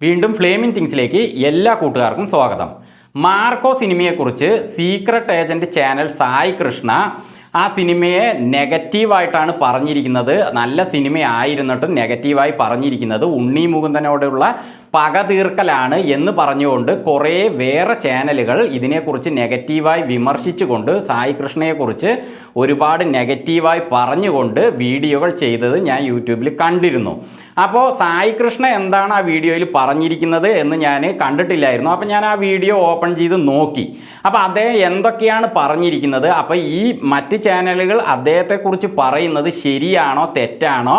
വീണ്ടും ഫ്ലേമിംഗ് തിങ്സിലേക്ക് എല്ലാ കൂട്ടുകാർക്കും സ്വാഗതം. മാർക്കോ സിനിമയെക്കുറിച്ച് secret agent channel Sai Krishna ആ സിനിമയെ നെഗറ്റീവായിട്ടാണ് പറഞ്ഞിരിക്കുന്നത്. നല്ല സിനിമയായിരുന്നിട്ടും നെഗറ്റീവായി പറഞ്ഞിരിക്കുന്നത് ഉണ്ണി മുകുന്ദനോടുള്ള പക തീർക്കലാണ് എന്ന് പറഞ്ഞുകൊണ്ട് കുറേ വേറെ ചാനലുകൾ ഇതിനെക്കുറിച്ച് നെഗറ്റീവായി വിമർശിച്ചുകൊണ്ട് സായി കൃഷ്ണയെക്കുറിച്ച് ഒരുപാട് നെഗറ്റീവായി പറഞ്ഞുകൊണ്ട് വീഡിയോകൾ ചെയ്തത് ഞാൻ യൂട്യൂബിൽ കണ്ടിരുന്നു. അപ്പോൾ സായി കൃഷ്ണ എന്താണ് ആ വീഡിയോയിൽ പറഞ്ഞിരിക്കുന്നത് എന്ന് ഞാൻ കണ്ടിട്ടില്ലായിരുന്നു. അപ്പോൾ ഞാൻ ആ വീഡിയോ ഓപ്പൺ ചെയ്ത് നോക്കി. അപ്പോൾ അദ്ദേഹം എന്തൊക്കെയാണ് പറഞ്ഞിരിക്കുന്നത്, അപ്പോൾ ഈ മറ്റ് ചാനലുകൾ അദ്ദേഹത്തെക്കുറിച്ച് പറയുന്നത് ശരിയാണോ തെറ്റാണോ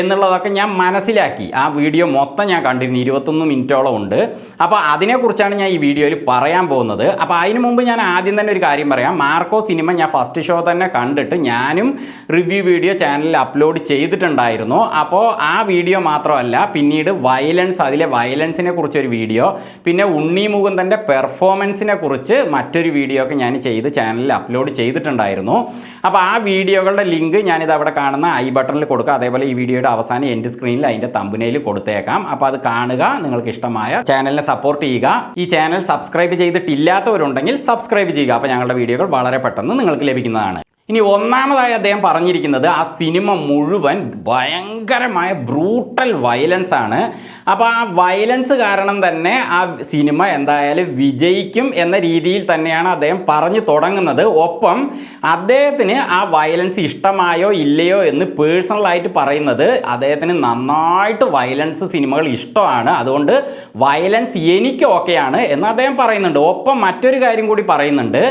എന്നുള്ളതൊക്കെ ഞാൻ മനസ്സിലാക്കി. ആ വീഡിയോ മൊത്തം ഞാൻ കണ്ടിരുന്നു, 21 മിനിറ്റോളം ഉണ്ട്. അപ്പോൾ അതിനെക്കുറിച്ചാണ് ഞാൻ ഈ വീഡിയോയിൽ പറയാൻ പോകുന്നത്. അപ്പോൾ അതിന് മുമ്പ് ഞാൻ ആദ്യം തന്നെ ഒരു കാര്യം പറയാം. മാർക്കോ സിനിമ ഞാൻ ഫസ്റ്റ് ഷോ തന്നെ കണ്ടിട്ട് ഞാനും റിവ്യൂ വീഡിയോ ചാനലിൽ അപ്ലോഡ് ചെയ്തിട്ടുണ്ടായിരുന്നു. അപ്പോൾ ആ വീഡിയോ മാത്രമല്ല, പിന്നീട് അതിലെ വയലൻസിനെ കുറിച്ചൊരു വീഡിയോ, പിന്നെ ഉണ്ണി മുകുന്ദൻ്റെ പെർഫോമൻസിനെ കുറിച്ച് മറ്റൊരു വീഡിയോ ഒക്കെ ഞാൻ ചെയ്ത് ചാനലിൽ അപ്ലോഡ് ചെയ്തിട്ടുണ്ടായിരുന്നു. അപ്പോൾ ആ വീഡിയോകളുടെ ലിങ്ക് ഞാനിത് അവിടെ കാണുന്ന ഐ ബട്ടണിൽ കൊടുക്കുക. അതേപോലെ ഈ വീഡിയോയുടെ അവസാനം എൻഡ് സ്ക്രീനിൽ അതിൻ്റെ തമ്പനയിൽ കൊടുത്തേക്കാം. അപ്പോൾ അത് കാണുക, നിങ്ങൾക്ക് ഇഷ്ടമായ ചാനലിനെ സപ്പോർട്ട് ചെയ്യുക. ഈ ചാനൽ സബ്സ്ക്രൈബ് ചെയ്തിട്ടില്ലാത്തവരുണ്ടെങ്കിൽ സബ്സ്ക്രൈബ് ചെയ്യുക. അപ്പോൾ ഞങ്ങളുടെ വീഡിയോകൾ വളരെ പെട്ടെന്ന് നിങ്ങൾക്ക് ലഭിക്കുന്നതാണ്. ഇനി ഒന്നാമതായി അദ്ദേഹം പറഞ്ഞിരിക്കുന്നത് ആ സിനിമ മുഴുവൻ ഭയങ്കരമായ ബ്രൂട്ടൽ വയലൻസ് ആണ്. അപ്പോൾ ആ വയലൻസ് കാരണം തന്നെ ആ സിനിമ എന്തായാലും വിജയിക്കും എന്ന രീതിയിൽ തന്നെയാണ് അദ്ദേഹം പറഞ്ഞു തുടങ്ങുന്നത്. ഒപ്പം അദ്ദേഹത്തിന് ആ വയലൻസ് ഇഷ്ടമായോ ഇല്ലയോ എന്ന് പേഴ്സണലായിട്ട് പറയുന്നത് അദ്ദേഹത്തിന് നന്നായിട്ട് വയലൻസ് സിനിമകൾ ഇഷ്ടമാണ്, അതുകൊണ്ട് വയലൻസ് എനിക്ക് ഓക്കെയാണ് എന്ന് അദ്ദേഹം പറയുന്നുണ്ട്. ഒപ്പം മറ്റൊരു കാര്യം കൂടി പറയുന്നുണ്ട്.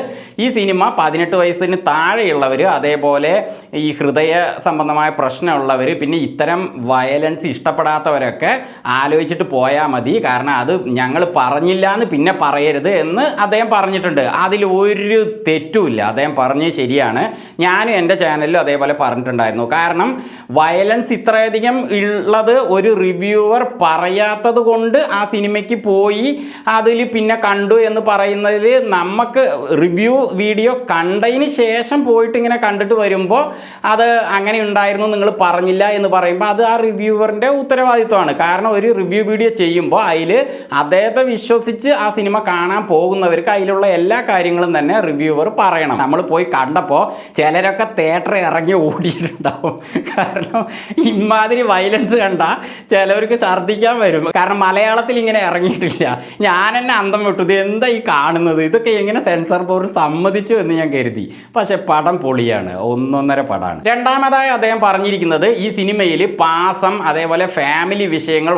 ഈ സിനിമ 18 വയസ്സിന് താഴെയുള്ള അതേപോലെ ഈ ഹൃദയ സംബന്ധമായ പ്രശ്നമുള്ളവർ, പിന്നെ ഇത്തരം വയലൻസ് ഇഷ്ടപ്പെടാത്തവരൊക്കെ ആലോചിച്ചിട്ട് പോയാൽ മതി, കാരണം അത് ഞങ്ങൾ പറഞ്ഞില്ല എന്ന് പിന്നെ പറയരുത് എന്ന് അദ്ദേഹം പറഞ്ഞിട്ടുണ്ട്. അതിൽ ഒരു തെറ്റുമില്ല, അദ്ദേഹം പറഞ്ഞത് ശരിയാണ്. ഞാനും എൻ്റെ ചാനലിലും അതേപോലെ പറഞ്ഞിട്ടുണ്ടായിരുന്നു. കാരണം വയലൻസ് ഇത്രയധികം ഉള്ളത് ഒരു റിവ്യൂവർ പറയാത്തത് കൊണ്ട് ആ സിനിമയ്ക്ക് പോയി അതിൽ പിന്നെ കണ്ടു എന്ന് പറയുന്നതിൽ നമുക്ക് റിവ്യൂ വീഡിയോ കണ്ടതിന് ശേഷം പോയിട്ട് ഇങ്ങനെ കണ്ടിട്ട് വരുമ്പോൾ അത് അങ്ങനെ ഉണ്ടായിരുന്നു നിങ്ങൾ പറഞ്ഞില്ല എന്ന് പറയുമ്പോൾ അത് ആ റിവ്യൂവറിൻ്റെ ഉത്തരവാദിത്വമാണ്. കാരണം ഒരു റിവ്യൂ വീഡിയോ ചെയ്യുമ്പോൾ അതിൽ അദ്ദേഹത്തെ വിശ്വസിച്ച് ആ സിനിമ കാണാൻ പോകുന്നവർക്ക് അതിലുള്ള എല്ലാ കാര്യങ്ങളും തന്നെ റിവ്യൂവർ പറയണം. നമ്മൾ പോയി കണ്ടപ്പോൾ ചിലരൊക്കെ തിയേറ്റർ ഇറങ്ങി ഓടിയിട്ടുണ്ടാവും. കാരണം ഇമാതിരി വയലൻസ് കണ്ടാൽ ചിലവർക്ക് ഛർദ്ദിക്കാൻ വരും. കാരണം മലയാളത്തിൽ ഇങ്ങനെ ഇറങ്ങിയിട്ടില്ല. ഞാൻ എന്നെ അന്തം വിട്ടു, ഇത് എന്താ ഈ കാണുന്നത്, ഇതൊക്കെ എങ്ങനെ സെൻസർ ബോർഡ് സമ്മതിച്ചു എന്ന് ഞാൻ കരുതി. പക്ഷെ പടം പൊളിയാണ്, ഒന്നൊന്നര പടമാണ്. രണ്ടാമതായി അദ്ദേഹം പറഞ്ഞിരിക്കുന്നത് ഈ സിനിമയിൽ പാസം അതേപോലെ ഫാമിലി വിഷയങ്ങൾ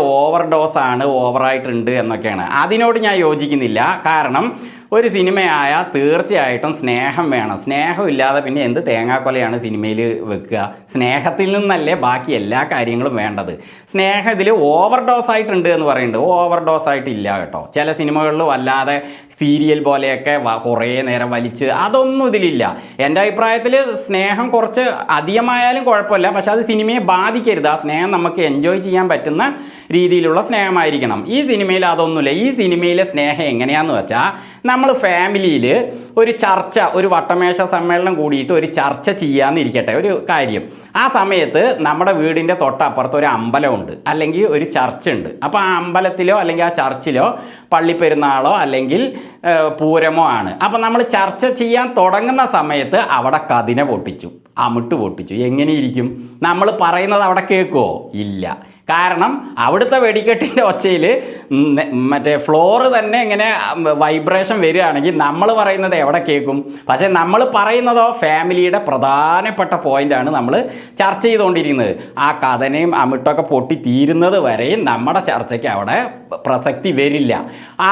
ഓവറായിട്ടുണ്ട് എന്നൊക്കെയാണ്. അതിനോട് ഞാൻ യോജിക്കുന്നില്ല. കാരണം ഒരു സിനിമയായാൽ തീർച്ചയായിട്ടും സ്നേഹം വേണം. സ്നേഹം ഇല്ലാതെ പിന്നെ എന്ത് തേങ്ങാക്കൊലയാണ് സിനിമയിൽ വെക്കുക? സ്നേഹത്തിൽ നിന്നല്ലേ ബാക്കി എല്ലാ കാര്യങ്ങളും വേണ്ടത്. സ്നേഹം ഇതിൽ ഓവർഡോസായിട്ടുണ്ട് എന്ന് പറയുന്നുണ്ട്. ഓവർഡോസായിട്ടില്ല കേട്ടോ. ചില സിനിമകളിൽ വല്ലാതെ സീരിയൽ പോലെയൊക്കെ കുറേ നേരം വലിച്ച് അതൊന്നും ഇതിലില്ല. എൻ്റെ അഭിപ്രായത്തിൽ സ്നേഹം കുറച്ച് അധികമായാലും കുഴപ്പമില്ല, പക്ഷെ അത് സിനിമയെ ബാധിക്കരുത്. ആ സ്നേഹം നമുക്ക് എൻജോയ് ചെയ്യാൻ പറ്റുന്ന രീതിയിലുള്ള സ്നേഹമായിരിക്കണം. ഈ സിനിമയിൽ അതൊന്നുമില്ല. ഈ സിനിമയിലെ സ്നേഹം എങ്ങനെയാണെന്ന് വെച്ചാൽ, നമ്മൾ ഫാമിലിയിൽ ഒരു ചർച്ച, ഒരു വട്ടമേശ സമ്മേളനം കൂടിയിട്ട് ഒരു ചർച്ച ചെയ്യാമെന്നിരിക്കട്ടെ ഒരു കാര്യം. ആ സമയത്ത് നമ്മുടെ വീടിൻ്റെ തൊട്ടപ്പുറത്ത് ഒരു അമ്പലമുണ്ട്, അല്ലെങ്കിൽ ഒരു ചർച്ചുണ്ട്. അപ്പോൾ ആ അമ്പലത്തിലോ അല്ലെങ്കിൽ ആ ചർച്ചിലോ പള്ളിപ്പെരുന്നാളോ അല്ലെങ്കിൽ പൂരമോ ആണ്. അപ്പോൾ നമ്മൾ ചർച്ച ചെയ്യാൻ തുടങ്ങുന്ന സമയത്ത് അവിടെ കതിന പൊട്ടിച്ചു, അമിട്ട് പൊട്ടിച്ചു, എങ്ങനെയിരിക്കും? നമ്മൾ പറയുന്നത് അവിടെ കേൾക്കുമോ? ഇല്ല. കാരണം അവിടുത്തെ വെടിക്കെട്ടിൻ്റെ ഒച്ചയിൽ മറ്റേ ഫ്ലോറ് തന്നെ ഇങ്ങനെ വൈബ്രേഷൻ വരികയാണെങ്കിൽ നമ്മൾ പറയുന്നത് എവിടെ കേൾക്കും? പക്ഷേ നമ്മൾ പറയുന്നതോ ഫാമിലിയുടെ പ്രധാനപ്പെട്ട പോയിൻ്റാണ് നമ്മൾ ചർച്ച ചെയ്തുകൊണ്ടിരിക്കുന്നത്. ആ കഥനയും അമിട്ടൊക്കെ പൊട്ടി തീരുന്നത് വരെയും നമ്മുടെ ചർച്ചയ്ക്ക് അവിടെ പ്രസക്തി വരില്ല.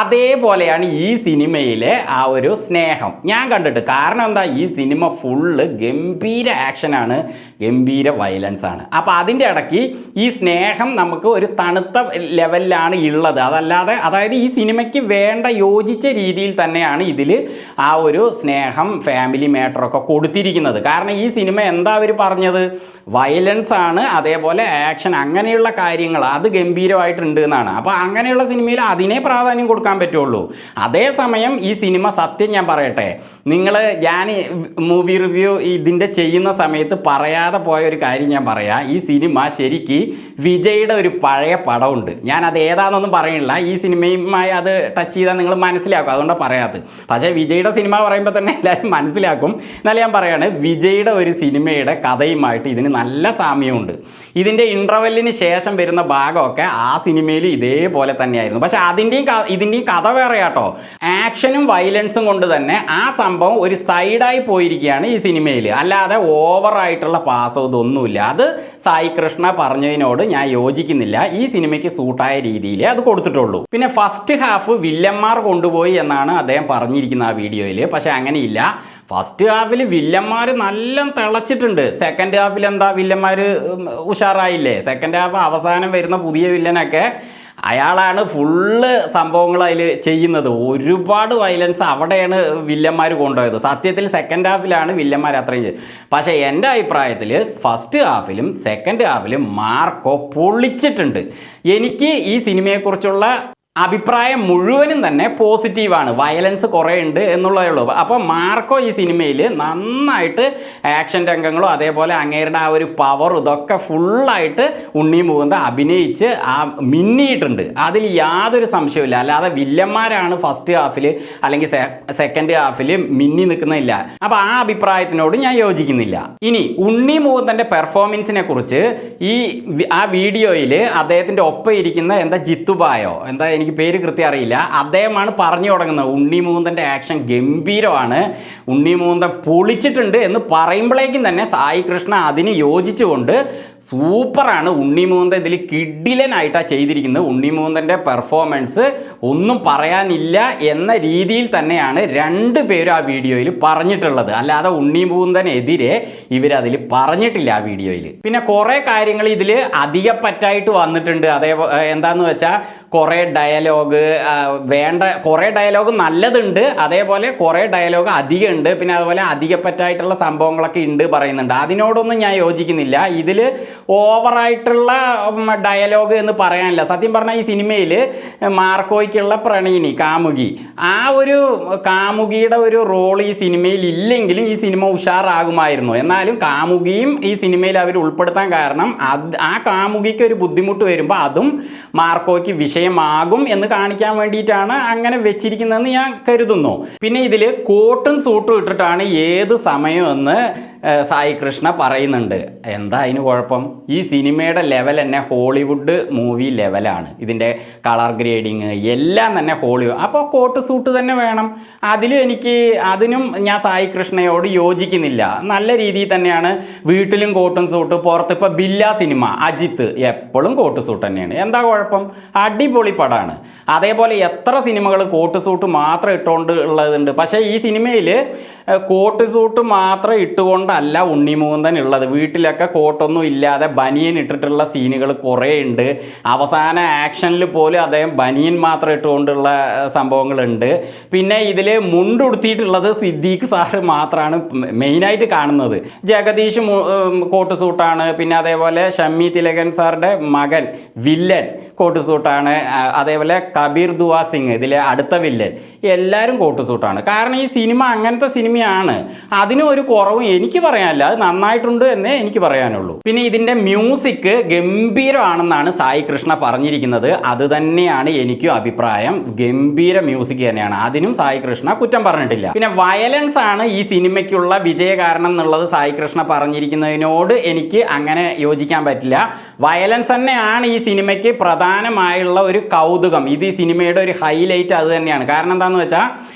അതേപോലെയാണ് ഈ സിനിമയിലെ ആ ഒരു സ്നേഹം ഞാൻ കണ്ടിട്ട്. കാരണം എന്താ, ഈ സിനിമ ഫുള്ള് ഗംഭീര ആക്ഷനാണ്, ഗംഭീര വയലൻസ് ആണ്. അപ്പോൾ അതിൻ്റെ ഇടയ്ക്ക് ഈ സ്നേഹം നമുക്ക് ഒരു തണുത്ത ലെവലിലാണ് ഉള്ളത്. അതായത് ഈ സിനിമയ്ക്ക് വേണ്ട യോജിച്ച രീതിയിൽ തന്നെയാണ് ഇതിൽ ആ ഒരു സ്നേഹം ഫാമിലി മാറ്ററൊക്കെ കൊടുത്തിരിക്കുന്നത്. കാരണം ഈ സിനിമ എന്താ അവർ പറഞ്ഞത്, വയലൻസ് ആണ്, അതേപോലെ ആക്ഷൻ, അങ്ങനെയുള്ള കാര്യങ്ങൾ അത് ഗംഭീരമായിട്ടുണ്ട് എന്നാണ്. അപ്പോൾ അങ്ങനെയുള്ള സിനിമയിൽ അതിനെ പ്രാധാന്യം കൊടുക്കാൻ പറ്റുള്ളൂ. അതേസമയം ഈ സിനിമ, സത്യം ഞാൻ പറയട്ടെ, ഞാൻ മൂവി റിവ്യൂ ഇതിൻ്റെ ചെയ്യുന്ന സമയത്ത് പറയാതെ പോയ ഒരു കാര്യം ഞാൻ പറയാം. ഈ സിനിമ ശരിക്ക് വിജയുടെ ഒരു പഴയ പടമുണ്ട്, ഞാനത് ഏതാണെന്നൊന്നും പറയണില്ല, പറയണില്ല, ഈ സിനിമയുമായി അത് ടച്ച് ചെയ്താൽ നിങ്ങൾ മനസ്സിലാക്കും, അതുകൊണ്ടാണ് പറയാത്തത്. പക്ഷേ വിജയുടെ സിനിമ പറയുമ്പോൾ തന്നെ എല്ലാവരും മനസ്സിലാക്കും. എന്നാലും ഞാൻ പറയാണ്, വിജയുടെ ഒരു സിനിമയുടെ കഥയുമായിട്ട് ഇതിന് നല്ല സാമ്യമുണ്ട്. ഇതിൻ്റെ ഇൻ്റർവെല്ലിന് ശേഷം വരുന്ന ഭാഗമൊക്കെ ആ സിനിമയിൽ ഇതേപോലെ തന്നെയായിരുന്നു. പക്ഷേ ഇതിൻ്റെയും കഥ വേറെ കേട്ടോ. ആക്ഷനും വയലൻസും കൊണ്ട് തന്നെ ആ സംഭവം ഒരു സൈഡായി പോയിരിക്കുകയാണ് ഈ സിനിമയിൽ. അല്ലാതെ ഓവറായിട്ടുള്ള പാസോ ഇതൊന്നുമില്ല. അത് സായി കൃഷ്ണ പറഞ്ഞതിനോട് ഞാൻ യോജിക്കുന്നില്ല. ഈ സിനിമയ്ക്ക് സൂട്ടായ രീതിയിൽ അത് കൊടുത്തിട്ടുള്ളൂ. പിന്നെ ഫസ്റ്റ് ഹാഫ് വില്ലന്മാർ കൊണ്ടുപോയി എന്നാണ് അദ്ദേഹം പറഞ്ഞിരിക്കുന്നത് ആ വീഡിയോയിൽ. പക്ഷെ അങ്ങനെയില്ല. ഫസ്റ്റ് ഹാഫിൽ വില്ലന്മാർ നല്ല തിളച്ചിട്ടുണ്ട്. സെക്കൻഡ് ഹാഫിൽ എന്താ, വില്ലന്മാർ ഉഷാറായില്ലേ? സെക്കൻഡ് ഹാഫ് അവസാനം വരുന്ന പുതിയ വില്ലനൊക്കെ അയാളാണ് ഫുള്ള് സംഭവങ്ങൾ അതിൽ ചെയ്യുന്നത്. ഒരുപാട് വയലൻസ് അവിടെയാണ് വില്ലന്മാർ കൊണ്ടുപോയത്. സത്യത്തിൽ സെക്കൻഡ് ഹാഫിലാണ് വില്ലന്മാർ അത്രയും ചെയ്തത്. പക്ഷേ എൻ്റെ അഭിപ്രായത്തിൽ ഫസ്റ്റ് ഹാഫിലും സെക്കൻഡ് ഹാഫിലും മാർക്കോ പൊളിച്ചിട്ടുണ്ട്. എനിക്ക് ഈ സിനിമയെക്കുറിച്ചുള്ള അഭിപ്രായം മുഴുവനും തന്നെ പോസിറ്റീവാണ്. വയലൻസ് കുറേ ഉണ്ട് എന്നുള്ളതേ ഉള്ളൂ. അപ്പോൾ മാർക്കോ ഈ സിനിമയിൽ നന്നായിട്ട് ആക്ഷൻ രംഗങ്ങളും അതേപോലെ അങ്ങേരുടെ ആ ഒരു പവർ ഇതൊക്കെ ഫുള്ളായിട്ട് ഉണ്ണി മുകുന്ദ അഭിനയിച്ച് മിന്നിയിട്ടുണ്ട്. അതിൽ യാതൊരു സംശയമില്ല. അല്ലാതെ വില്ലന്മാരാണ് ഫസ്റ്റ് ഹാഫിൽ അല്ലെങ്കിൽ സെക്കൻഡ് ഹാഫിൽ മിന്നി നിൽക്കുന്നില്ല. അപ്പോൾ ആ അഭിപ്രായത്തിനോട് ഞാൻ യോജിക്കുന്നില്ല. ഇനി ഉണ്ണി മുകുന്ദൻ്റെ പെർഫോമൻസിനെ കുറിച്ച് ആ വീഡിയോയിൽ അദ്ദേഹത്തിൻ്റെ ഒപ്പം ഇരിക്കുന്ന എന്താ ജിത്തുബായോ എന്താ, എനിക്ക് പേര് കൃത്യം അറിയില്ല, അദ്ദേഹമാണ് പറഞ്ഞു തുടങ്ങുന്നത് ഉണ്ണി മുകുന്ദൻ്റെ ആക്ഷൻ ഗംഭീരമാണ്, ഉണ്ണി മുകുന്ദൻ പൊളിച്ചിട്ടുണ്ട് എന്ന് പറയുമ്പോഴേക്കും തന്നെ സായി കൃഷ്ണ അതിന് യോജിച്ചുകൊണ്ട് സൂപ്പറാണ്, ഉണ്ണി മുകുന്ദൻ ഇതിൽ കിഡിലനായിട്ടാണ് ചെയ്തിരിക്കുന്നത്, ഉണ്ണി മുകുന്ദൻ്റെ പെർഫോമൻസ് ഒന്നും പറയാനില്ല എന്ന രീതിയിൽ തന്നെയാണ് രണ്ട് പേരും ആ വീഡിയോയിൽ പറഞ്ഞിട്ടുള്ളത്. അല്ലാതെ ഉണ്ണി മുകുന്ദനെതിരെ ഇവരതിൽ പറഞ്ഞിട്ടില്ല ആ വീഡിയോയിൽ. പിന്നെ കുറേ കാര്യങ്ങൾ ഇതിൽ അധികപ്പറ്റായിട്ട് വന്നിട്ടുണ്ട്. എന്താണെന്ന് വെച്ചാൽ കുറേ ഡയലോഗ് കുറേ ഡയലോഗ് നല്ലതുണ്ട്, അതേപോലെ കുറേ ഡയലോഗ് അധികമുണ്ട്. പിന്നെ അതുപോലെ അധികപ്പറ്റായിട്ടുള്ള സംഭവങ്ങളൊക്കെ ഉണ്ട് പറയുന്നുണ്ട്. അതിനോടൊന്നും ഞാൻ യോജിക്കുന്നില്ല. ഇതിൽ ഓവറായിട്ടുള്ള ഡയലോഗ് എന്ന് പറയാനില്ല. സത്യം പറഞ്ഞാൽ ഈ സിനിമയിൽ മാർക്കോയ്ക്കുള്ള പ്രണയിനി കാമുകി, ആ ഒരു കാമുകിയുടെ ഒരു റോൾ ഈ സിനിമയിൽ ഇല്ലെങ്കിലും ഈ സിനിമ ഉഷാറാകുമായിരുന്നു. എന്നാലും കാമുകിയും ഈ സിനിമയിൽ അവർ ഉൾപ്പെടുത്താൻ കാരണം ആ കാമുകിക്ക് ഒരു ബുദ്ധിമുട്ട് വരുമ്പോൾ അതും മാർക്കോയ്ക്ക് വിഷയമാകും എന്ന് കാണിക്കാൻ വേണ്ടിയിട്ടാണ് അങ്ങനെ വെച്ചിരിക്കുന്നതെന്ന് ഞാൻ കരുതുന്നു. പിന്നെ ഇതിൽ കോട്ടും സൂട്ടും ഇട്ടിട്ടാണ് ഏത് സമയമെന്ന് സായി കൃഷ്ണ പറയുന്നുണ്ട്. എന്താ അതിന് കുഴപ്പം? ഈ സിനിമയുടെ ലെവൽ തന്നെ ഹോളിവുഡ് മൂവി ലെവലാണ്. ഇതിൻ്റെ കളർ ഗ്രേഡിങ് എല്ലാം തന്നെ ഹോളിവുഡ്. അപ്പോൾ കോട്ട് സൂട്ട് തന്നെ വേണം. അതിനും ഞാൻ സായി കൃഷ്ണയോട് യോജിക്കുന്നില്ല. നല്ല രീതിയിൽ തന്നെയാണ് വീട്ടിലും കോട്ടും സൂട്ട്, പുറത്ത് ഇപ്പോൾ ബില്ല സിനിമ അജിത്ത് എപ്പോഴും കോട്ട് സൂട്ട് തന്നെയാണ്. എന്താ കുഴപ്പം? അടിപൊളി പടമാണ്. അതേപോലെ എത്ര സിനിമകൾ കോട്ട് സൂട്ട് മാത്രം ഇട്ടുകൊണ്ട് ഉള്ളതുണ്ട്. പക്ഷേ ഈ സിനിമയിൽ കോട്ട് സൂട്ട് മാത്രം ഇട്ടുകൊണ്ടല്ല ഉണ്ണി മുകുന്ദൻ ഉള്ളത്. വീട്ടിലൊക്കെ കോട്ടൊന്നും ഇല്ലാതെ ബനിയൻ ഇട്ടിട്ടുള്ള സീനുകൾ കുറേ ഉണ്ട്. അവസാന ആക്ഷനിൽ പോലും അദ്ദേഹം ബനിയൻ മാത്രം ഇട്ടുകൊണ്ടുള്ള സംഭവങ്ങളുണ്ട്. പിന്നെ ഇതിൽ മുണ്ടുടുത്തിയിട്ടുള്ളത് സിദ്ദീഖ് സാറ് മാത്രമാണ് മെയിനായിട്ട് കാണുന്നത്. ജഗദീഷ് കോട്ട് സൂട്ടാണ്. പിന്നെ അതേപോലെ ഷമ്മി തിലകൻ സാറുടെ മകൻ വില്ലൻ കോട്ട് സൂട്ടാണ്. അതേപോലെ കബീർ ദുവാ സിംഗ് ഇതിലെ അടുത്ത വില്ലൻ, എല്ലാവരും കോട്ട് സൂട്ടാണ്. കാരണം ഈ സിനിമ അങ്ങനത്തെ സിനിമയാണ്. അതിനും ഒരു കുറവും എനിക്ക് പറയാനില്ല. അത് നന്നായിട്ടുണ്ട് എന്നേ എനിക്ക് പറയാനുള്ളൂ. പിന്നെ ഇതിൻ്റെ മ്യൂസിക് ഗംഭീരമാണെന്നാണ് സായി കൃഷ്ണ പറഞ്ഞിരിക്കുന്നത്. അത് തന്നെയാണ് എനിക്കും അഭിപ്രായം. ഗംഭീര മ്യൂസിക് തന്നെയാണ്. അതിനും സായി കൃഷ്ണ കുറ്റം പറഞ്ഞിട്ടില്ല. പിന്നെ വയലൻസ് ആണ് ഈ സിനിമയ്ക്കുള്ള വിജയ കാരണം എന്നുള്ളത് സായി കൃഷ്ണ പറഞ്ഞിരിക്കുന്നതിനോട് എനിക്ക് അങ്ങനെ യോജിക്കാൻ പറ്റില്ല. വയലൻസ് തന്നെയാണ് ഈ സിനിമയ്ക്ക് പ്രധാനമായുള്ള ഒരു കൗതുകം. ഇത് ഈ സിനിമയുടെ ഒരു ഹൈലൈറ്റ് അത് തന്നെയാണ്. കാരണം എന്താണെന്ന് വെച്ചാൽ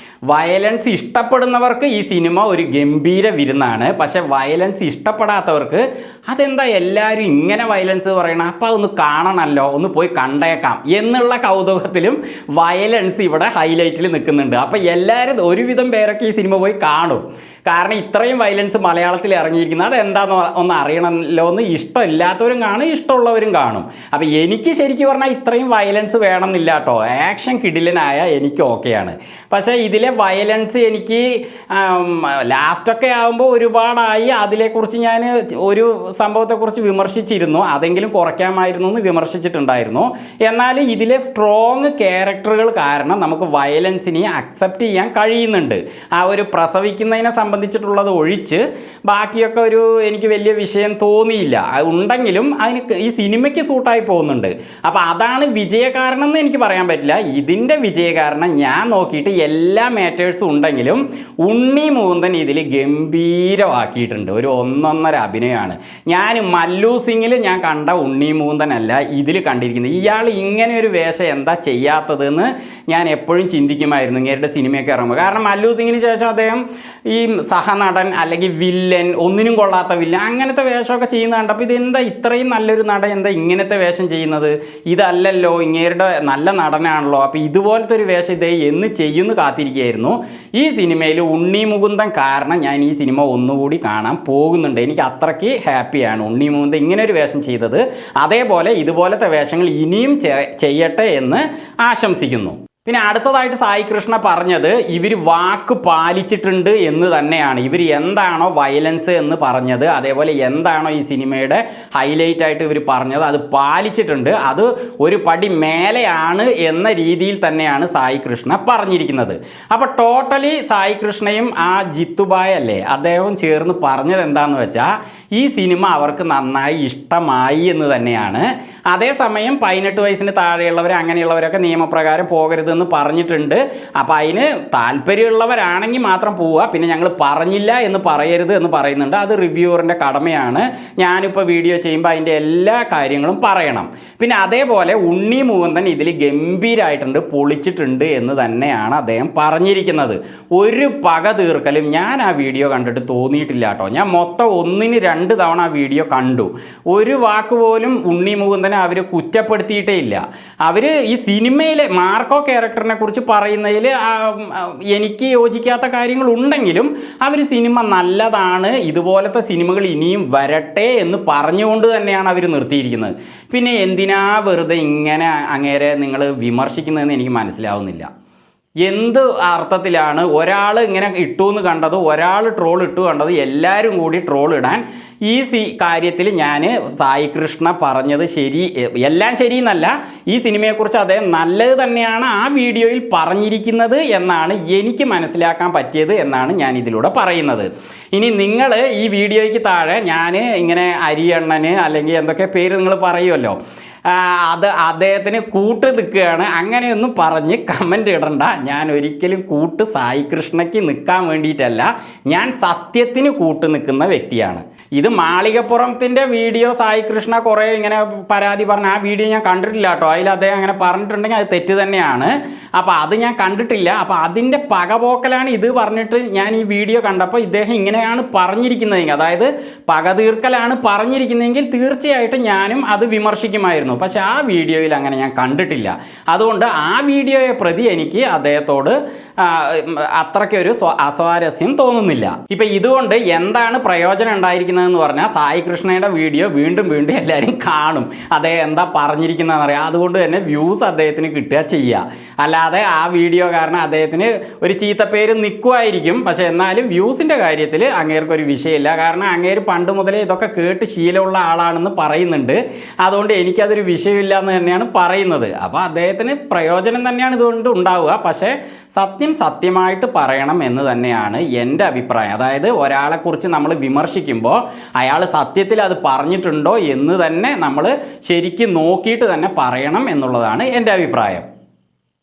വയലൻസ് ഇഷ്ടപ്പെടുന്നവർക്ക് ഈ സിനിമ ഒരു ഗംഭീര വിരുന്നാണ്. പക്ഷെ വയലൻസ് ഇഷ്ടപ്പെടാത്തവർക്ക് അതെന്താ എല്ലാവരും ഇങ്ങനെ വയലൻസ് പറയണം, അപ്പോൾ അതൊന്ന് കാണണമല്ലോ, ഒന്ന് പോയി കണ്ടേക്കാം എന്നുള്ള കൗതുകത്തിലും വയലൻസ് ഇവിടെ ഹൈലൈറ്റിൽ നിൽക്കുന്നുണ്ട്. അപ്പോൾ എല്ലാവരും ഒരുവിധം പേരൊക്കെ ഈ സിനിമ പോയി കാണും. കാരണം ഇത്രയും വയലൻസ് മലയാളത്തിൽ ഇറങ്ങിയിരിക്കുന്നത് അതെന്താന്ന് ഒന്ന് അറിയണമല്ലോ എന്ന് ഇഷ്ടമില്ലാത്തവരും കാണും, ഇഷ്ടമുള്ളവരും കാണും. അപ്പോൾ എനിക്ക് ശരിക്കും പറഞ്ഞാൽ ഇത്രയും വയലൻസ് വേണമെന്നില്ല കേട്ടോ. ആക്ഷൻ കിടിലനായ എനിക്ക് ഓക്കെയാണ്. പക്ഷേ ഇതിലെ വയലൻസ് എനിക്ക് ലാസ്റ്റൊക്കെ ആകുമ്പോൾ ഒരുപാടായി. അതിനെക്കുറിച്ച് ഞാൻ ഒരു സംഭവത്തെക്കുറിച്ച് വിമർശിച്ചിരുന്നു, അതെങ്കിലും കുറയ്ക്കാമായിരുന്നു എന്ന് വിമർശിച്ചിട്ടുണ്ടായിരുന്നു. എന്നാൽ ഇതിലെ സ്ട്രോങ് ക്യാരക്ടറുകൾ കാരണം നമുക്ക് വയലൻസിനെ അക്സെപ്റ്റ് ചെയ്യാൻ കഴിയുന്നുണ്ട്. ആ ഒരു പ്രസവിക്കുന്നതിനെ സംബന്ധിച്ചിട്ടുള്ളത് ഒഴിച്ച് ബാക്കിയൊക്കെ എനിക്ക് വലിയ വിഷയം തോന്നിയില്ല. ഉണ്ടെങ്കിലും അതിന് ഈ സിനിമയ്ക്ക് സൂട്ടായി പോകുന്നുണ്ട്. അപ്പോൾ അതാണ് വിജയകാരണം എന്ന് എനിക്ക് പറയാൻ പറ്റില്ല. ഇതിൻ്റെ വിജയകാരണം ഞാൻ നോക്കിയിട്ട് എല്ലാ മാറ്റേഴ്സും ഉണ്ടെങ്കിലും ഉണ്ണി മുകുന്ദൻ ഇതിൽ ഗംഭീരമാക്കിയിട്ടുണ്ട്. ഒരു ഒന്നൊന്നര അഭിനയമാണ്. ഞാൻ മല്ലു സിംഗിൽ ഞാൻ കണ്ട ഉണ്ണി മുകുന്ദനല്ല ഇതിൽ കണ്ടിരിക്കുന്നത്. ഇയാൾ ഇങ്ങനെ ഒരു വേഷം എന്താ ചെയ്യാത്തതെന്ന് ഞാൻ എപ്പോഴും ചിന്തിക്കുമായിരുന്നു ഇങ്ങേരുടെ സിനിമയൊക്കെ ഇറങ്ങുമ്പോൾ. കാരണം മല്ലു സിംഗിന് ശേഷം അദ്ദേഹം ഈ സഹനടൻ അല്ലെങ്കിൽ വില്ലൻ, ഒന്നിനും കൊള്ളാത്ത വില്ലൻ, അങ്ങനത്തെ വേഷമൊക്കെ ചെയ്യുന്ന കണ്ടപ്പോൾ ഇതെന്താ ഇത്രയും നല്ലൊരു നടൻ എന്താ ഇങ്ങനത്തെ വേഷം ചെയ്യുന്നത്, ഇതല്ലല്ലോ ഇങ്ങേരുടെ നല്ല നടനാണല്ലോ, അപ്പോൾ ഇതുപോലത്തെ ഒരു വേഷം ഇതേ എന്ന് ചെയ്യുമെന്ന് കാത്തിരിക്കുകയായിരുന്നു. ഈ സിനിമയിൽ ഉണ്ണി മുകുന്ദൻ കാരണം ഞാൻ ഈ സിനിമ ഒന്നുകൂടി കാണാൻ പോകുന്നുണ്ട്. എനിക്ക് അത്രയ്ക്ക് ഹാപ്പിയാണ് ഉണ്ണി മുകുന്ദൻ ഇങ്ങനെ ഒരു വേഷം ചെയ്തത്. അതേപോലെ ഇതുപോലത്തെ വേഷങ്ങൾ ഇനിയും ചെയ്യട്ടെ എന്ന് ആശംസിക്കുന്നു. പിന്നെ അടുത്തതായിട്ട് സായി കൃഷ്ണ പറഞ്ഞത് ഇവർ വാക്ക് പാലിച്ചിട്ടുണ്ട് എന്ന് തന്നെയാണ്. ഇവർ എന്താണോ വയലൻസ് എന്ന് പറഞ്ഞത്, അതേപോലെ എന്താണോ ഈ സിനിമയുടെ ഹൈലൈറ്റ് ആയിട്ട് ഇവർ പറഞ്ഞത്, അത് പാലിച്ചിട്ടുണ്ട്. അത് ഒരു പടി മേലെയാണ് എന്ന രീതിയിൽ തന്നെയാണ് സായി കൃഷ്ണ പറഞ്ഞിരിക്കുന്നത്. അപ്പോൾ ടോട്ടലി സായി കൃഷ്ണയും ആ ജിത്തുബായ് അല്ലേ അദ്ദേഹവും ചേർന്ന് പറഞ്ഞത് എന്താണെന്ന് വെച്ചാൽ ഈ സിനിമ അവർക്ക് നന്നായി ഇഷ്ടമായി എന്ന് തന്നെയാണ്. അതേസമയം 18 വയസ്സിന് താഴെയുള്ളവർ അങ്ങനെയുള്ളവരൊക്കെ നിയമപ്രകാരം പോകരുതെന്ന് പറഞ്ഞിട്ടുണ്ട്. അപ്പോൾ അതിന് താല്പര്യമുള്ളവരാണെങ്കിൽ മാത്രം പോവുക, പിന്നെ ഞങ്ങൾ പറഞ്ഞില്ല എന്ന് പറയരുത് എന്ന് പറയുന്നുണ്ട്. അത് റിവ്യൂവറിൻ്റെ കടമയാണ്. ഞാനിപ്പോൾ വീഡിയോ ചെയ്യുമ്പോൾ അതിൻ്റെ എല്ലാ കാര്യങ്ങളും പറയണം. പിന്നെ അതേപോലെ ഉണ്ണി മുകുന്ദൻ ഇതിൽ ഗംഭീരമായിട്ടുണ്ട്, പൊളിച്ചിട്ടുണ്ട് എന്ന് തന്നെയാണ് അദ്ദേഹം പറഞ്ഞിരിക്കുന്നത്. ഒരു പക തീർക്കലും ഞാൻ ആ വീഡിയോ കണ്ടിട്ട് തോന്നിയിട്ടില്ല കേട്ടോ. ഞാൻ മൊത്തം 1-2 തവണ ആ വീഡിയോ കണ്ടു. ഒരു വാക്ക് പോലും ഉണ്ണി മുകുന്ദനെ അവർ കുറ്റപ്പെടുത്തിയിട്ടേ ഇല്ല. അവർ ഈ സിനിമയിലെ മാർക്കോ ക്യാരക്ടറിനെ കുറിച്ച് പറയുന്നതിൽ എനിക്ക് യോജിക്കാത്ത കാര്യങ്ങളുണ്ടെങ്കിലും അവർ സിനിമ നല്ലതാണ്, ഇതുപോലത്തെ സിനിമകൾ ഇനിയും വരട്ടെ എന്ന് പറഞ്ഞുകൊണ്ട് തന്നെയാണ് അവർ നിർത്തിയിരിക്കുന്നത്. പിന്നെ എന്തിനാ വെറുതെ ഇങ്ങനെ അങ്ങേരെ നിങ്ങൾ വിമർശിക്കുന്നതെന്ന് എനിക്ക് മനസ്സിലാവുന്നില്ല. എന്ത് അർത്ഥത്തിലാണ് ഒരാൾ ഇങ്ങനെ ഇട്ടു എന്ന് കണ്ടത്, ഒരാൾ ട്രോൾ ഇട്ടു കണ്ടത്, എല്ലാവരും കൂടി ട്രോൾ ഇടാൻ ഈ കാര്യത്തിൽ ഞാൻ സായി കൃഷ്ണ പറഞ്ഞത് എല്ലാം ശരിയെന്നല്ല, ഈ സിനിമയെക്കുറിച്ച് അദ്ദേഹം നല്ലത് തന്നെയാണ് ആ വീഡിയോയിൽ പറഞ്ഞിരിക്കുന്നത് എന്നാണ് എനിക്ക് മനസ്സിലാക്കാൻ പറ്റിയത് എന്നാണ് ഞാൻ ഇതിലൂടെ പറയുന്നത്. ഇനി നിങ്ങൾ ഈ വീഡിയോയ്ക്ക് താഴെ ഞാൻ ഇങ്ങനെ അരിയണ്ണന് അല്ലെങ്കിൽ എന്തൊക്കെ പേര് നിങ്ങൾ പറയുമല്ലോ, അദ്ദേഹത്തിന് കൂട്ട് നിൽക്കുകയാണ് അങ്ങനെയൊന്നും പറഞ്ഞ് കമൻ്റ് ഇടണ്ട. ഞാൻ ഒരിക്കലും കൂട്ട് സായി കൃഷ്ണയ്ക്ക് നിൽക്കാൻ വേണ്ടിയിട്ടല്ല, ഞാൻ സത്യത്തിന് കൂട്ട് നിൽക്കുന്ന വ്യക്തിയാണ്. ഇത് മാളികപ്പുറത്തിൻ്റെ വീഡിയോ സായി കൃഷ്ണ കുറേ ഇങ്ങനെ പരാതി പറഞ്ഞ ആ വീഡിയോ ഞാൻ കണ്ടിട്ടില്ല കേട്ടോ. അതിൽ അദ്ദേഹം അങ്ങനെ പറഞ്ഞിട്ടുണ്ടെങ്കിൽ അത് തെറ്റ് തന്നെയാണ്. അപ്പോൾ അത് ഞാൻ കണ്ടിട്ടില്ല. അപ്പോൾ അതിൻ്റെ പകപോക്കലാണ് ഇത് പറഞ്ഞിട്ട് ഞാൻ ഈ വീഡിയോ കണ്ടപ്പോൾ ഇദ്ദേഹം ഇങ്ങനെയാണ് പറഞ്ഞിരിക്കുന്നതെങ്കിൽ, അതായത് പക തീർക്കലാണ് പറഞ്ഞിരിക്കുന്നതെങ്കിൽ തീർച്ചയായിട്ടും ഞാനും അത് വിമർശിക്കുമായിരുന്നു. പക്ഷെ ആ വീഡിയോയിൽ അങ്ങനെ ഞാൻ കണ്ടിട്ടില്ല. അതുകൊണ്ട് ആ വീഡിയോയെ പ്രതി എനിക്ക് അദ്ദേഹത്തോട് അത്രയ്ക്കൊരു അസ്വാരസ്യം തോന്നുന്നില്ല. ഇപ്പം ഇതുകൊണ്ട് എന്താണ് പ്രയോജനം ഉണ്ടായിരിക്കുന്നതെന്ന് പറഞ്ഞാൽ സായി കൃഷ്ണയുടെ വീഡിയോ വീണ്ടും വീണ്ടും എല്ലാവരും കാണും, അദ്ദേഹം എന്താ പറഞ്ഞിരിക്കുന്നതെന്ന് അറിയാം. അതുകൊണ്ട് തന്നെ വ്യൂസ് അദ്ദേഹത്തിന് കിട്ടുക ചെയ്യുക. അല്ലാതെ ആ വീഡിയോ കാരണം അദ്ദേഹത്തിന് ഒരു ചീത്തപ്പേര് നിൽക്കുമായിരിക്കും. പക്ഷേ എന്നാലും വ്യൂസിൻ്റെ കാര്യത്തിൽ അങ്ങേർക്കൊരു വിഷയമില്ല. കാരണം അങ്ങേര് പണ്ട് മുതലേ ഇതൊക്കെ കേട്ട് ശീലമുള്ള ആളാണെന്ന് പറയുന്നുണ്ട്. അതുകൊണ്ട് എനിക്കതൊരു വിഷയമില്ല എന്ന് തന്നെയാണ് പറയുന്നത്. അപ്പോൾ അദ്ദേഹത്തിന് പ്രയോജനം തന്നെയാണ് ഇതുകൊണ്ട് ഉണ്ടാവുക. പക്ഷേ സത്യമായിട്ട് പറയണം എന്ന് തന്നെയാണ് എൻ്റെ അഭിപ്രായം. അതായത് ഒരാളെക്കുറിച്ച് നമ്മൾ വിമർശിക്കുമ്പോൾ അയാൾ സത്യത്തിൽ അത് പറഞ്ഞിട്ടുണ്ടോ എന്ന് തന്നെ നമ്മൾ ശരിക്കും നോക്കിയിട്ട് തന്നെ പറയണം എന്നുള്ളതാണ് എൻ്റെ അഭിപ്രായം.